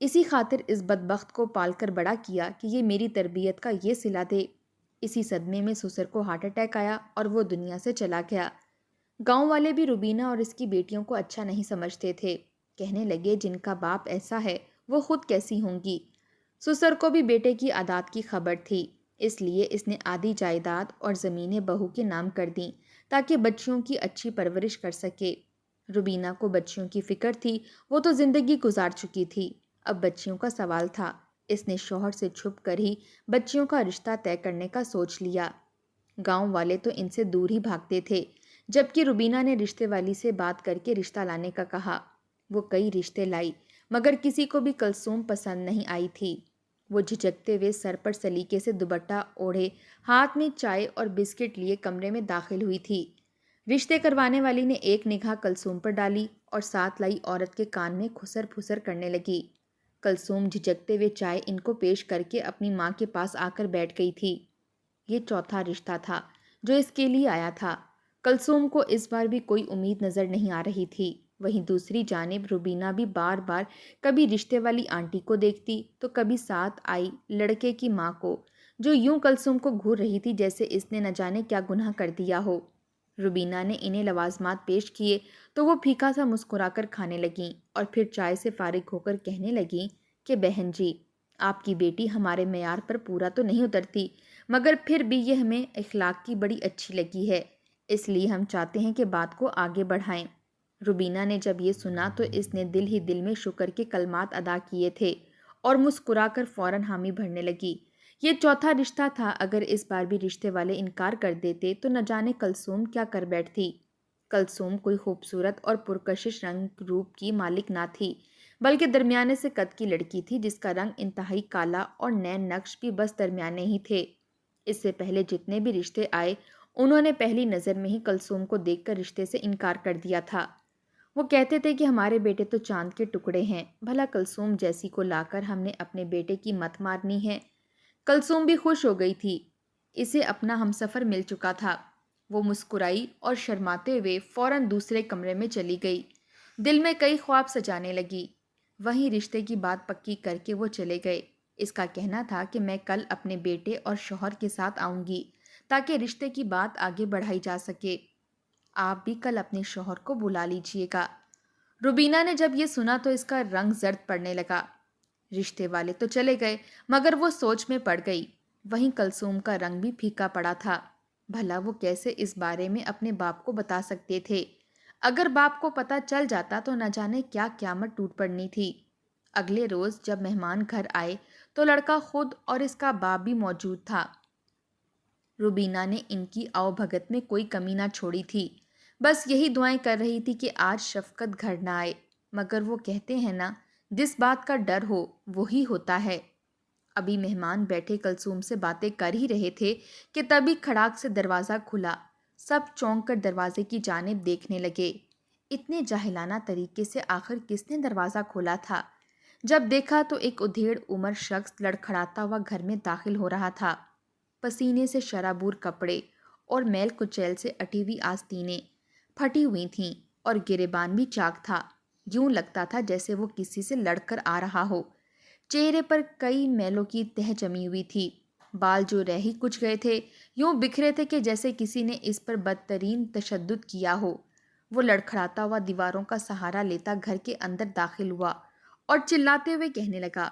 اسی خاطر اس بدبخت کو پال کر بڑا کیا کہ یہ میری تربیت کا یہ صلہ دے۔ اسی صدمے میں سسر کو ہارٹ اٹیک آیا اور وہ دنیا سے چلا گیا۔ گاؤں والے بھی روبینہ اور اس کی بیٹیوں کو اچھا نہیں سمجھتے تھے۔ کہنے لگے جن کا باپ ایسا ہے وہ خود کیسی ہوں گی۔ سسر کو بھی بیٹے کی عادات کی خبر تھی، اس لیے اس نے آدھی جائیداد اور زمینیں بہو کے نام کر دیں تاکہ بچیوں کی اچھی پرورش کر سکے۔ روبینہ کو بچیوں کی فکر تھی، وہ تو زندگی گزار چکی تھی، اب بچیوں کا سوال تھا۔ اس نے شوہر سے چھپ کر ہی بچیوں کا رشتہ طے کرنے کا سوچ لیا۔ گاؤں والے تو ان سے دور ہی بھاگتے تھے، جبکہ روبینہ نے رشتے والی سے بات کر کے رشتہ لانے کا کہا۔ وہ کئی رشتے لائی مگر کسی کو بھی کلثوم پسند نہیں آئی تھی۔ وہ جھجکتے ہوئے سر پر سلیقے سے دوپٹہ اوڑھے ہاتھ میں چائے اور بسکٹ لیے کمرے میں داخل ہوئی تھی۔ رشتے کروانے والی نے ایک نگاہ کلثوم پر ڈالی اور ساتھ لائی عورت کے کان میں کھسر پھسر کرنے لگی۔ کلثوم جھجکتے ہوئے چائے ان کو پیش کر کے اپنی ماں کے پاس آ کر بیٹھ گئی تھی۔ یہ چوتھا رشتہ تھا جو اس کے لیے آیا تھا۔ کلثوم کو اس بار بھی کوئی امید نظر نہیں آ رہی تھی۔ وہیں دوسری جانب روبینہ بھی بار بار کبھی رشتے والی آنٹی کو دیکھتی تو کبھی ساتھ آئی لڑکے کی ماں کو، جو یوں کلثوم کو گھور رہی تھی جیسے اس نے نہ جانے کیا گناہ کر دیا ہو۔ روبینہ نے انہیں لوازمات پیش کیے تو وہ پھیکا سا مسکرا کر کھانے لگیں اور پھر چائے سے فارغ ہو کر کہنے لگیں کہ بہن جی، آپ کی بیٹی ہمارے معیار پر پورا تو نہیں اترتی، مگر پھر بھی یہ ہمیں اخلاق کی بڑی اچھی لگی ہے، اس لیے ہم چاہتے ہیں کہ بات کو آگے بڑھائیں۔ روبینہ نے جب یہ سنا تو اس نے دل ہی دل میں شکر کے کلمات ادا کیے تھے اور مسکرا کر فوراً حامی بھرنے لگی۔ یہ چوتھا رشتہ تھا، اگر اس بار بھی رشتے والے انکار کر دیتے تو نہ جانے کلثوم کیا کر بیٹھتی۔ کلثوم کوئی خوبصورت اور پرکشش رنگ روپ کی مالک نہ تھی، بلکہ درمیانے سے قد کی لڑکی تھی جس کا رنگ انتہائی کالا اور نین نقش بھی بس درمیانے ہی تھے۔ اس سے پہلے جتنے بھی رشتے آئے انہوں نے پہلی نظر میں ہی کلثوم کو دیکھ کر رشتے سے انکار کر دیا تھا۔ وہ کہتے تھے کہ ہمارے بیٹے تو چاند کے ٹکڑے ہیں، بھلا کلثوم جیسی کو لا کر ہم نے اپنے بیٹے کی مت مارنی ہے۔ کلثوم بھی خوش ہو گئی تھی، اسے اپنا ہمسفر مل چکا تھا۔ وہ مسکرائی اور شرماتے ہوئے فوراً دوسرے کمرے میں چلی گئی، دل میں کئی خواب سجانے لگی۔ وہیں رشتے کی بات پکی کر کے وہ چلے گئے۔ اس کا کہنا تھا کہ میں کل اپنے بیٹے اور شوہر کے ساتھ آؤں گی تاکہ رشتے کی بات آگے بڑھائی جا سکے۔ آپ بھی کل اپنے شوہر کو بلا لیجیے گا۔ روبینہ نے جب یہ سنا تو اس کا رنگ زرد پڑنے لگا۔ رشتے والے تو چلے گئے مگر وہ سوچ میں پڑ گئی۔ وہیں کلثوم کا رنگ بھی پھیکا پڑا تھا۔ بھلا وہ کیسے اس بارے میں اپنے باپ کو بتا سکتے تھے؟ اگر باپ کو پتہ چل جاتا تو نہ جانے کیا قیامت ٹوٹ پڑنی تھی۔ اگلے روز جب مہمان گھر آئے تو لڑکا خود اور اس کا باپ بھی موجود تھا۔ روبینہ نے ان کی آؤ بھگت میں کوئی کمی نہ چھوڑی تھی، بس یہی دعائیں کر رہی تھی کہ آج شفقت گھر نہ آئے، مگر وہ کہتے ہیں نا، جس بات کا ڈر ہو وہی ہوتا ہے۔ ابھی مہمان بیٹھے کلثوم سے باتیں کر ہی رہے تھے کہ تبھی کھڑاک سے دروازہ کھلا۔ سب چونک کر دروازے کی جانب دیکھنے لگے۔ اتنے جاہلانہ طریقے سے آخر کس نے دروازہ کھولا تھا؟ جب دیکھا تو ایک ادھیڑ عمر شخص لڑکھڑاتا ہوا گھر میں داخل ہو رہا تھا۔ پسینے سے شرابور کپڑے اور میل کچیل سے اٹی ہوئی آستینیں پھٹی ہوئی تھیں اور گریبان بھی چاک تھا، یوں لگتا تھا جیسے وہ کسی سے لڑ کر آ رہا ہو۔ چہرے پر کئی میلوں کی تہ جمی ہوئی تھی، بال جو رہ ہی کچھ گئے تھے یوں بکھرے تھے کہ جیسے کسی نے اس پر بدترین تشدد کیا ہو۔ وہ لڑکھڑاتا ہوا دیواروں کا سہارا لیتا گھر کے اندر داخل ہوا اور چلاتے ہوئے کہنے لگا،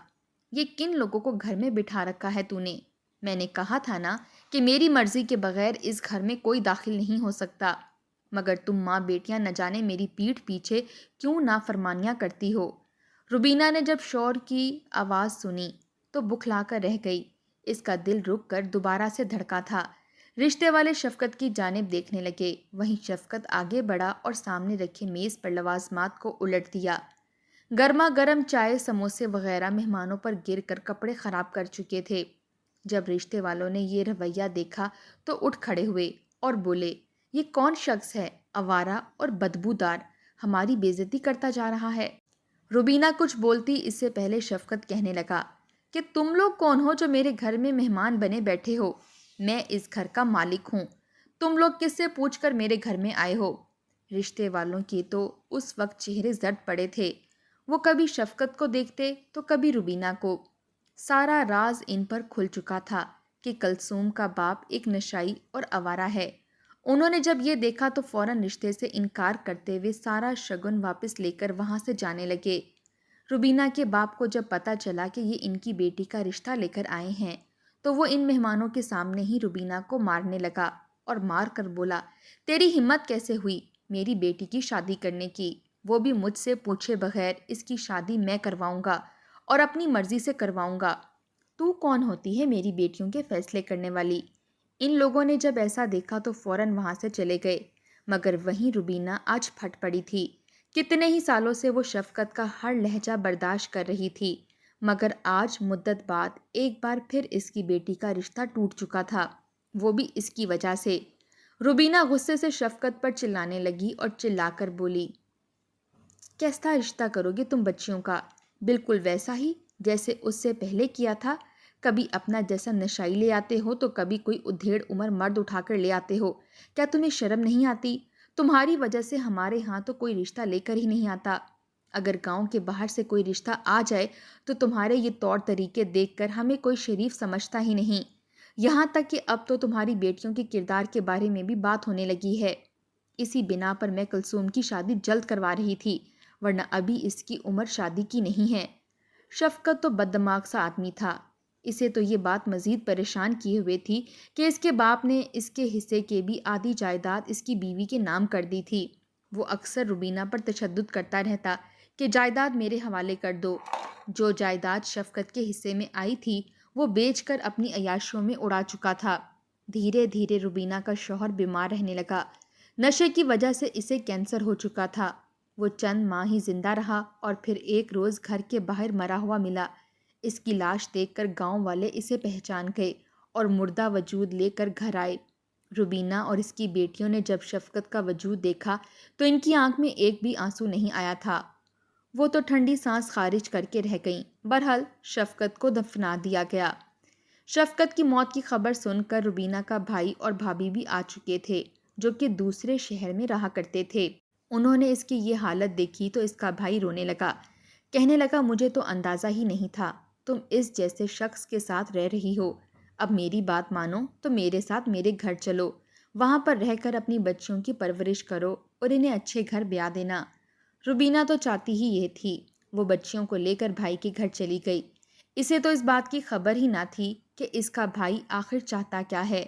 یہ کن لوگوں کو گھر میں بٹھا رکھا ہے تو نے؟ میں نے کہا تھا نا کہ میری مرضی کے بغیر اس گھر میں کوئی داخل نہیں ہو سکتا، مگر تم ماں بیٹیاں نہ جانے میری پیٹھ پیچھے کیوں نافرمانیاں کرتی ہو۔ روبینہ نے جب شور کی آواز سنی تو بکھلا کر رہ گئی۔ اس کا دل رک کر دوبارہ سے دھڑکا تھا۔ رشتے والے شفقت کی جانب دیکھنے لگے، وہیں شفقت آگے بڑھا اور سامنے رکھے میز پر لوازمات کو الٹ دیا۔ گرما گرم چائے، سموسے وغیرہ مہمانوں پر گر کر کپڑے خراب کر چکے تھے۔ جب رشتے والوں نے یہ رویہ دیکھا تو اٹھ کھڑے ہوئے اور بولے، یہ کون شخص ہے، آوارہ اور بدبودار، ہماری بے عزتی کرتا جا رہا ہے۔ روبینہ کچھ بولتی اس سے پہلے شفقت کہنے لگا کہ تم لوگ کون ہو جو میرے گھر میں مہمان بنے بیٹھے ہو؟ میں اس گھر کا مالک ہوں، تم لوگ کس سے پوچھ کر میرے گھر میں آئے ہو؟ رشتے والوں کے تو اس وقت چہرے زرد پڑے تھے۔ وہ کبھی شفقت کو دیکھتے تو کبھی روبینہ کو۔ سارا راز ان پر کھل چکا تھا کہ کلثوم کا باپ ایک نشائی اور آوارہ ہے۔ انہوں نے جب یہ دیکھا تو فوراً رشتے سے انکار کرتے ہوئے سارا شگن واپس لے کر وہاں سے جانے لگے۔ روبینہ کے باپ کو جب پتہ چلا کہ یہ ان کی بیٹی کا رشتہ لے کر آئے ہیں تو وہ ان مہمانوں کے سامنے ہی روبینہ کو مارنے لگا اور مار کر بولا، تیری ہمت کیسے ہوئی میری بیٹی کی شادی کرنے کی؟ وہ بھی مجھ سے پوچھے بغیر اس کی شادی میں کرواؤں گا اور اپنی مرضی سے کرواؤں گا۔ تو کون ہوتی ہے میری بیٹیوں کے فیصلے کرنے والی؟ ان لوگوں نے جب ایسا دیکھا تو فوراً وہاں سے چلے گئے، مگر وہیں روبینہ آج پھٹ پڑی تھی۔ کتنے ہی سالوں سے وہ شفقت کا ہر لہجہ برداشت کر رہی تھی، مگر آج مدت بعد ایک بار پھر اس کی بیٹی کا رشتہ ٹوٹ چکا تھا، وہ بھی اس کی وجہ سے۔ روبینہ غصے سے شفقت پر چلانے لگی اور چلا کر بولی، کیسا رشتہ کرو گے تم بچیوں کا؟ بالکل ویسا ہی جیسے اس سے پہلے کیا تھا۔ کبھی اپنا جیسا نشائی لے آتے ہو تو کبھی کوئی ادھیڑ عمر مرد اٹھا کر لے آتے ہو۔ کیا تمہیں شرم نہیں آتی؟ تمہاری وجہ سے ہمارے ہاں تو کوئی رشتہ لے کر ہی نہیں آتا۔ اگر گاؤں کے باہر سے کوئی رشتہ آ جائے تو تمہارے یہ طور طریقے دیکھ کر ہمیں کوئی شریف سمجھتا ہی نہیں۔ یہاں تک کہ اب تو تمہاری بیٹیوں کے کردار کے بارے میں بھی بات ہونے لگی ہے۔ اسی بنا پر میں کلثوم کی شادی جلد کروا رہی تھی، ورنہ ابھی اس کی عمر شادی کی نہیں ہے۔ شفقت تو بد دماغ سا آدمی تھا، اسے تو یہ بات مزید پریشان کیے ہوئے تھی کہ اس کے باپ نے اس کے حصے کے بھی آدھی جائیداد اس کی بیوی کے نام کر دی تھی۔ وہ اکثر روبینہ پر تشدد کرتا رہتا کہ جائیداد میرے حوالے کر دو۔ جو جائیداد شفقت کے حصے میں آئی تھی وہ بیچ کر اپنی عیاشیوں میں اڑا چکا تھا۔ دھیرے دھیرے روبینہ کا شوہر بیمار رہنے لگا۔ نشے کی وجہ سے اسے کینسر ہو چکا تھا۔ وہ چند ماہ ہی زندہ رہا اور پھر ایک روز گھر کے باہر مرا ہوا ملا۔ اس کی لاش دیکھ کر گاؤں والے اسے پہچان گئے اور مردہ وجود لے کر گھر آئے۔ روبینہ اور اس کی بیٹیوں نے جب شفقت کا وجود دیکھا تو ان کی آنکھ میں ایک بھی آنسو نہیں آیا تھا۔ وہ تو ٹھنڈی سانس خارج کر کے رہ گئیں۔ بہرحال شفقت کو دفنا دیا گیا۔ شفقت کی موت کی خبر سن کر روبینہ کا بھائی اور بھابھی بھی آ چکے تھے، جو کہ دوسرے شہر میں رہا کرتے تھے۔ انہوں نے اس کی یہ حالت دیکھی تو اس کا بھائی رونے لگا، کہنے لگا، مجھے تو اندازہ ہی نہیں تھا تم اس جیسے شخص کے ساتھ رہ رہی ہو۔ اب میری بات مانو تو میرے ساتھ میرے گھر چلو، وہاں پر رہ کر اپنی بچیوں کی پرورش کرو اور انہیں اچھے گھر بیاہ دینا۔ روبینہ تو چاہتی ہی یہ تھی۔ وہ بچیوں کو لے کر بھائی کے گھر چلی گئی۔ اسے تو اس بات کی خبر ہی نہ تھی کہ اس کا بھائی آخر چاہتا کیا ہے۔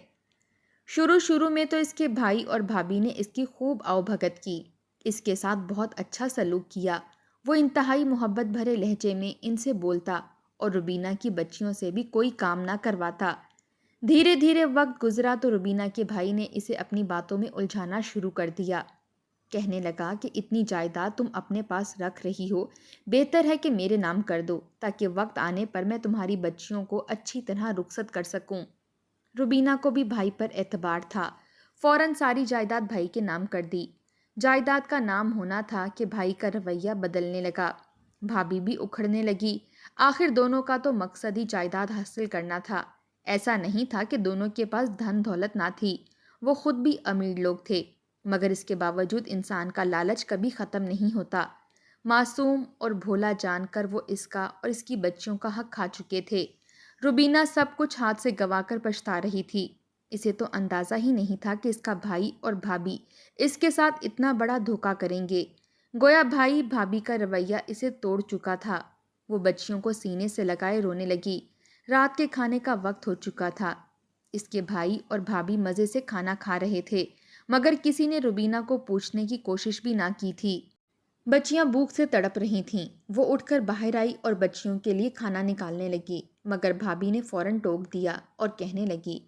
شروع میں تو اس کے بھائی اور بھابھی نے اس کی خوب آؤ بھگت کی، اس کے ساتھ بہت اچھا سلوک کیا۔ وہ انتہائی محبت بھرے لہجے میں ان سے بولتا اور روبینہ کی بچیوں سے بھی کوئی کام نہ کرواتا۔ دھیرے دھیرے وقت گزرا تو روبینہ کے بھائی نے اسے اپنی باتوں میں الجھانا شروع کر دیا۔ کہنے لگا کہ اتنی جائیداد تم اپنے پاس رکھ رہی ہو، بہتر ہے کہ میرے نام کر دو تاکہ وقت آنے پر میں تمہاری بچیوں کو اچھی طرح رخصت کر سکوں۔ روبینہ کو بھی بھائی پر اعتبار تھا، فوراً ساری جائیداد بھائی کے نام کر دی۔ جائیداد کا نام ہونا تھا کہ بھائی کا رویہ بدلنے لگا، بھابھی بھی اکھڑنے لگی۔ آخر دونوں کا تو مقصد ہی جائیداد حاصل کرنا تھا۔ ایسا نہیں تھا کہ دونوں کے پاس دھن دولت نہ تھی، وہ خود بھی امیر لوگ تھے، مگر اس کے باوجود انسان کا لالچ کبھی ختم نہیں ہوتا۔ معصوم اور بھولا جان کر وہ اس کا اور اس کی بچیوں کا حق کھا چکے تھے۔ روبینہ سب کچھ ہاتھ سے گوا کر پچھتا رہی تھی۔ اسے تو اندازہ ہی نہیں تھا کہ اس کا بھائی اور بھابھی اس کے ساتھ اتنا بڑا دھوکہ کریں گے۔ گویا بھائی بھابھی کا رویہ اسے توڑ چکا تھا۔ وہ بچیوں کو سینے سے لگائے رونے لگی۔ رات کے کھانے کا وقت ہو چکا تھا۔ اس کے بھائی اور بھابھی مزے سے کھانا کھا رہے تھے، مگر کسی نے روبینہ کو پوچھنے کی کوشش بھی نہ کی تھی۔ بچیاں بھوک سے تڑپ رہی تھیں۔ وہ اٹھ کر باہر آئی اور بچیوں کے لیے کھانا نکالنے لگی، مگر بھابھی نے فوراً ٹوک دیا اور کہنے لگی،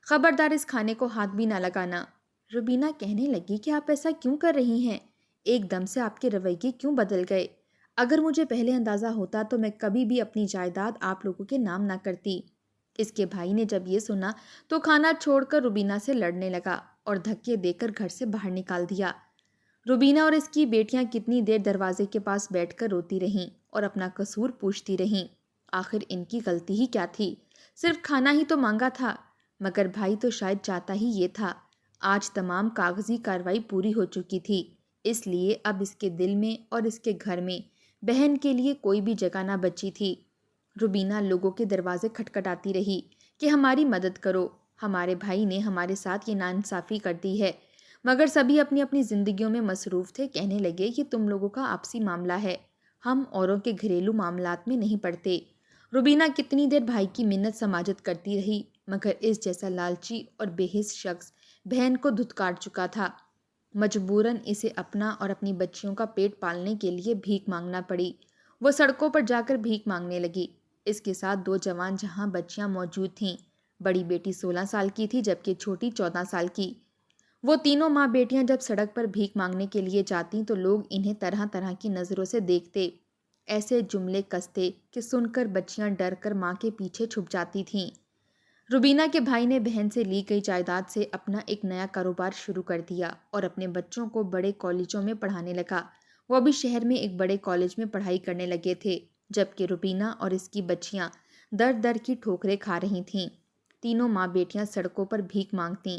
خبردار اس کھانے کو ہاتھ بھی نہ لگانا۔ روبینہ کہنے لگی کہ آپ ایسا کیوں کر رہی ہیں؟ ایک دم سے آپ کے رویے کیوں بدل گئے؟ اگر مجھے پہلے اندازہ ہوتا تو میں کبھی بھی اپنی جائیداد آپ لوگوں کے نام نہ کرتی۔ اس کے بھائی نے جب یہ سنا تو کھانا چھوڑ کر روبینہ سے لڑنے لگا اور دھکے دے کر گھر سے باہر نکال دیا۔ روبینہ اور اس کی بیٹیاں کتنی دیر دروازے کے پاس بیٹھ کر روتی رہیں اور اپنا قصور پوچھتی رہیں۔ آخر ان کی غلطی ہی کیا تھی؟ صرف کھانا ہی تو مانگا تھا، مگر بھائی تو شاید چاہتا ہی یہ تھا۔ آج تمام کاغذی کارروائی پوری ہو چکی تھی، اس لیے اب اس کے دل میں اور اس کے گھر میں بہن کے لیے کوئی بھی جگہ نہ بچی تھی۔ روبینہ لوگوں کے دروازے کھٹکھٹاتی رہی کہ ہماری مدد کرو، ہمارے بھائی نے ہمارے ساتھ یہ ناانصافی کر دی ہے، مگر سبھی اپنی اپنی زندگیوں میں مصروف تھے۔ کہنے لگے کہ تم لوگوں کا آپسی معاملہ ہے، ہم اوروں کے گھریلو معاملات میں نہیں پڑتے۔ روبینہ کتنی دیر بھائی کی منت سماجت کرتی رہی، مگر اس جیسا لالچی اور بے حس شخص بہن کو دھتکار چکا تھا۔ مجبوراً اسے اپنا اور اپنی بچیوں کا پیٹ پالنے کے لیے بھیک مانگنا پڑی۔ وہ سڑکوں پر جا کر بھیک مانگنے لگی۔ اس کے ساتھ 2 جوان جہاں بچیاں موجود تھیں۔ بڑی بیٹی 16 سال کی تھی جبکہ چھوٹی 14 سال کی۔ وہ تینوں ماں بیٹیاں جب سڑک پر بھیک مانگنے کے لیے جاتیں تو لوگ انہیں طرح طرح کی نظروں سے دیکھتے، ایسے جملے کستے کہ سن کر بچیاں ڈر کر ماں کے پیچھے چھپ جاتی تھیں۔ روبینہ کے بھائی نے بہن سے لی گئی جائیداد سے اپنا ایک نیا کاروبار شروع کر دیا اور اپنے بچوں کو بڑے کالجوں میں پڑھانے لگا۔ وہ ابھی شہر میں ایک بڑے کالج میں پڑھائی کرنے لگے تھے، جبکہ روبینہ اور اس کی بچیاں در در کی ٹھوکریں کھا رہی تھیں۔ تینوں ماں بیٹیاں سڑکوں پر بھیک مانگتیں۔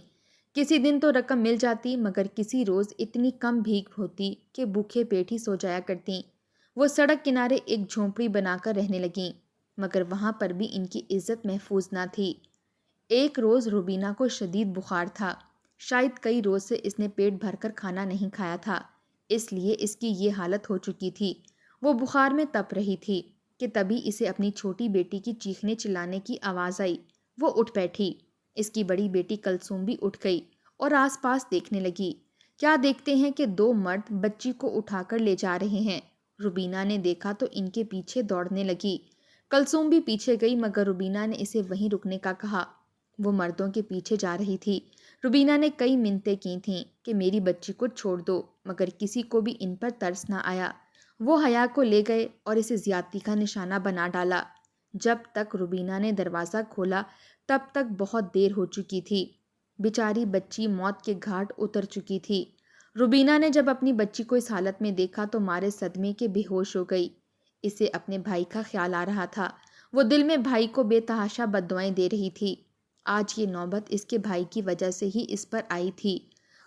کسی دن تو رقم مل جاتی، مگر کسی روز اتنی کم بھیک ہوتی کہ بھوکے پیٹ ہی سو جایا کرتیں۔ وہ سڑک کنارے ایک جھونپڑی بنا کر رہنے لگیں، مگر وہاں پر بھی ان کی عزت محفوظ نہ تھی۔ ایک روز روبینہ کو شدید بخار تھا۔ شاید کئی روز سے اس نے پیٹ بھر کر کھانا نہیں کھایا تھا، اس لیے اس کی یہ حالت ہو چکی تھی۔ وہ بخار میں تپ رہی تھی کہ تبھی اسے اپنی چھوٹی بیٹی کی چیخنے چلانے کی آواز آئی۔ وہ اٹھ بیٹھی۔ اس کی بڑی بیٹی کلثوم بھی اٹھ گئی اور آس پاس دیکھنے لگی۔ کیا دیکھتے ہیں کہ 2 مرد بچی کو اٹھا کر لے جا رہے ہیں۔ روبینہ نے دیکھا تو ان کے پیچھے دوڑنے لگی۔ کلثوم بھی پیچھے گئی، مگر روبینہ نے اسے وہیں رکنے کا کہا۔ وہ مردوں کے پیچھے جا رہی تھی۔ روبینہ نے کئی منتیں کی تھیں کہ میری بچی کو چھوڑ دو، مگر کسی کو بھی ان پر ترس نہ آیا۔ وہ حیا کو لے گئے اور اسے زیادتی کا نشانہ بنا ڈالا۔ جب تک روبینہ نے دروازہ کھولا تب تک بہت دیر ہو چکی تھی۔ بیچاری بچی موت کے گھاٹ اتر چکی تھی۔ روبینہ نے جب اپنی بچی کو اس حالت میں دیکھا تو مارے صدمے کے بے ہوش ہو گئی۔ اسے اپنے بھائی کا خیال آ رہا تھا۔ وہ دل میں بھائی کو بے تحاشا بددعائیں دے رہی تھی۔ آج یہ نوبت اس کے بھائی کی وجہ سے ہی اس پر آئی تھی۔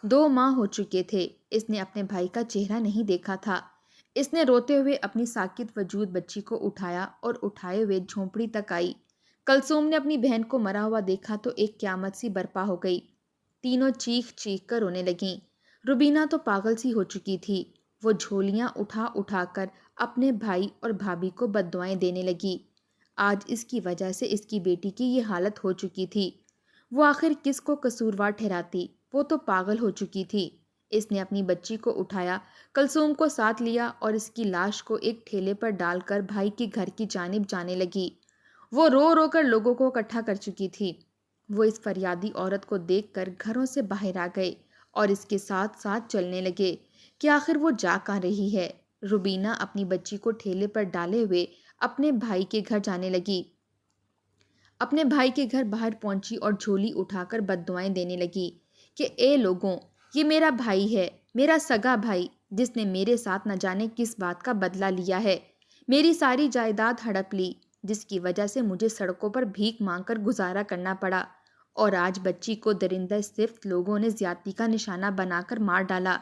2 ماہ ہو چکے تھے، اس نے اپنے بھائی کا چہرہ نہیں دیکھا تھا۔ اس نے روتے ہوئے اپنی ساکت وجود بچی کو اٹھایا اور اٹھائے ہوئے جھونپڑی تک آئی۔ کلثوم نے اپنی بہن کو مرا ہوا دیکھا تو ایک قیامت سی برپا ہو گئی۔ تینوں چیخ چیخ کر رونے لگیں۔ روبینہ تو پاگل سی ہو چکی تھی۔ وہ جھولیاں اٹھا اٹھا کر اپنے بھائی اور بھابھی کو بددعائیں دینے لگی۔ آج اس کی وجہ سے اس کی بیٹی کی یہ حالت ہو چکی تھی۔ وہ آخر کس کو قصوروار ٹھہراتی؟ وہ تو پاگل ہو چکی تھی۔ اس نے اپنی بچی کو اٹھایا، کلثوم کو ساتھ لیا اور اس کی لاش کو ایک ٹھیلے پر ڈال کر بھائی کے گھر کی جانب جانے لگی۔ وہ رو رو کر لوگوں کو اکٹھا کر چکی تھی۔ وہ اس فریادی عورت کو دیکھ کر گھروں سے باہر آ گئے اور اس کے ساتھ ساتھ چلنے لگے کہ آخر وہ جا کہاں رہی ہے۔ روبینہ اپنی بچی کو ٹھیلے پر ڈالے ہوئے اپنے بھائی کے گھر جانے لگی۔ اپنے بھائی کے گھر باہر پہنچی اور جھولی اٹھا کر بددعائیں دینے لگی کہ اے لوگوں، یہ میرا بھائی ہے، میرا سگا بھائی، جس نے میرے ساتھ نہ جانے کس بات کا بدلہ لیا ہے، میری ساری جائیداد ہڑپ لی، جس کی وجہ سے مجھے سڑکوں پر بھیک مانگ کر گزارا کرنا پڑا، اور آج بچی کو درندہ صفت لوگوں نے زیادتی کا نشانہ بنا کر مار ڈالا۔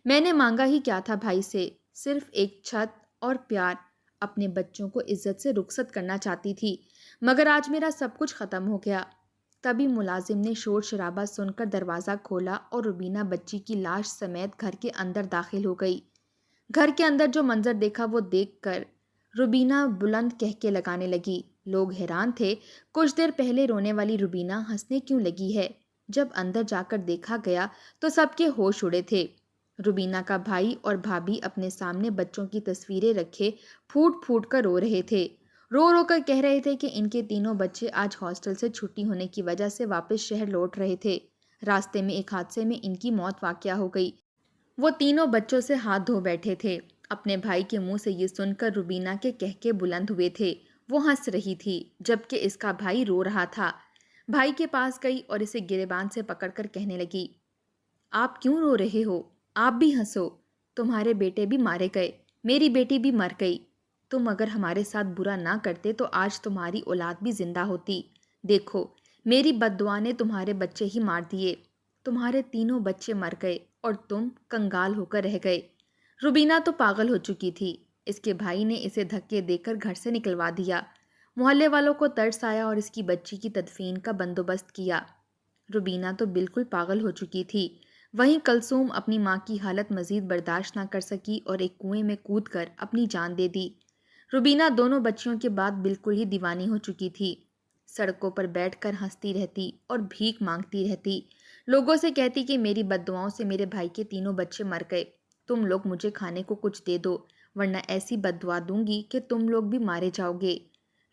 میں نے مانگا ہی کیا تھا بھائی سے؟ صرف ایک چھت اور پیار۔ اپنے بچوں کو عزت سے رخصت کرنا چاہتی تھی، مگر آج میرا سب کچھ ختم ہو گیا۔ تبھی ملازم نے شور شرابہ سن کر دروازہ کھولا اور روبینہ بچی کی لاش سمیت گھر کے اندر داخل ہو گئی۔ گھر کے اندر جو منظر دیکھا وہ دیکھ کر روبینہ بلند کہکے لگانے لگی۔ لوگ حیران تھے، کچھ دیر پہلے رونے والی روبینہ ہنسنے کیوں لگی ہے؟ جب اندر جا کر دیکھا گیا تو سب کے ہوش اڑے تھے۔ روبینہ کا بھائی اور بھابھی اپنے سامنے بچوں کی تصویریں رکھے پھوٹ پھوٹ کر رو رہے تھے۔ رو رو کر کہہ رہے تھے کہ ان کے تینوں بچے آج ہاسٹل سے چھٹی ہونے کی وجہ سے واپس شہر لوٹ رہے تھے۔ راستے میں ایک حادثے میں ان کی موت واقع ہو گئی۔ وہ تینوں بچوں سے ہاتھ دھو بیٹھے تھے۔ اپنے بھائی کے منہ سے یہ سن کر روبینہ کے کہکے بلند ہوئے تھے۔ وہ ہنس رہی تھی جبکہ اس کا بھائی رو رہا تھا۔ بھائی کے پاس گئی اور اسے گریبان سے پکڑ کر کہنے لگی، آپ کیوں رو رہے ہو؟ آپ بھی ہنسو۔ تمہارے بیٹے بھی مارے گئے، میری بیٹی بھی مر گئی۔ تم اگر ہمارے ساتھ برا نہ کرتے تو آج تمہاری اولاد بھی زندہ ہوتی۔ دیکھو، میری بددعا نے تمہارے بچے ہی مار دیے۔ تمہارے تینوں بچے مر گئے اور تم کنگال ہو کر رہ گئے۔ روبینہ تو پاگل ہو چکی تھی۔ اس کے بھائی نے اسے دھکے دے کر گھر سے نکلوا دیا۔ محلے والوں کو ترس آیا اور اس کی بچی کی تدفین کا بندوبست کیا۔ روبینہ تو بالکل پاگل ہو چکی تھی۔ وہیں کلثوم اپنی ماں کی حالت مزید برداشت نہ کر سکی اور ایک کنویں میں کود کر اپنی جان دے دی۔ روبینہ دونوں بچیوں کے بعد بالکل ہی دیوانی ہو چکی تھی۔ سڑکوں پر بیٹھ کر ہنستی رہتی اور بھیک مانگتی رہتی۔ لوگوں سے کہتی کہ میری بد دعاؤں سے میرے بھائی کے تینوں بچے مر گئے، تم لوگ مجھے کھانے کو کچھ دے دو ورنہ ایسی بد دعا دوں گی کہ تم لوگ بھی مارے جاؤ گے۔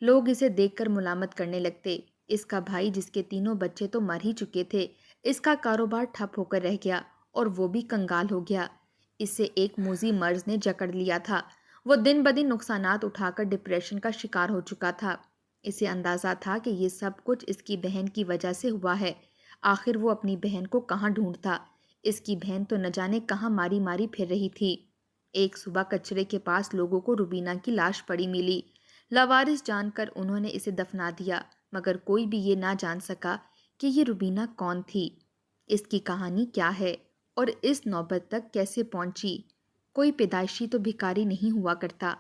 لوگ اسے دیکھ کر ملامت کرنے لگتے۔ اس کا بھائی جس کے تینوں بچے تو مر ہی چکے تھے، اس کا کاروبار ٹھپ ہو کر رہ گیا اور وہ بھی کنگال ہو گیا۔ اسے ایک موذی مرض نے جکڑ لیا تھا۔ وہ دن بدن نقصانات اٹھا کر ڈپریشن کا شکار ہو چکا تھا۔ اسے اندازہ تھا کہ یہ سب کچھ اس کی بہن کی وجہ سے ہوا ہے۔ آخر وہ اپنی بہن کو کہاں ڈھونڈتا؟ اس کی بہن تو نہ جانے کہاں ماری ماری پھر رہی تھی۔ ایک صبح کچرے کے پاس لوگوں کو روبینہ کی لاش پڑی ملی۔ لاوارث جان کر انہوں نے اسے دفنا دیا، مگر کوئی بھی یہ نہ جان سکا کہ یہ روبینہ کون تھی، اس کی کہانی کیا ہے اور اس نوبت تک کیسے پہنچی۔ کوئی پیدائشی تو بھکاری نہیں ہوا کرتا۔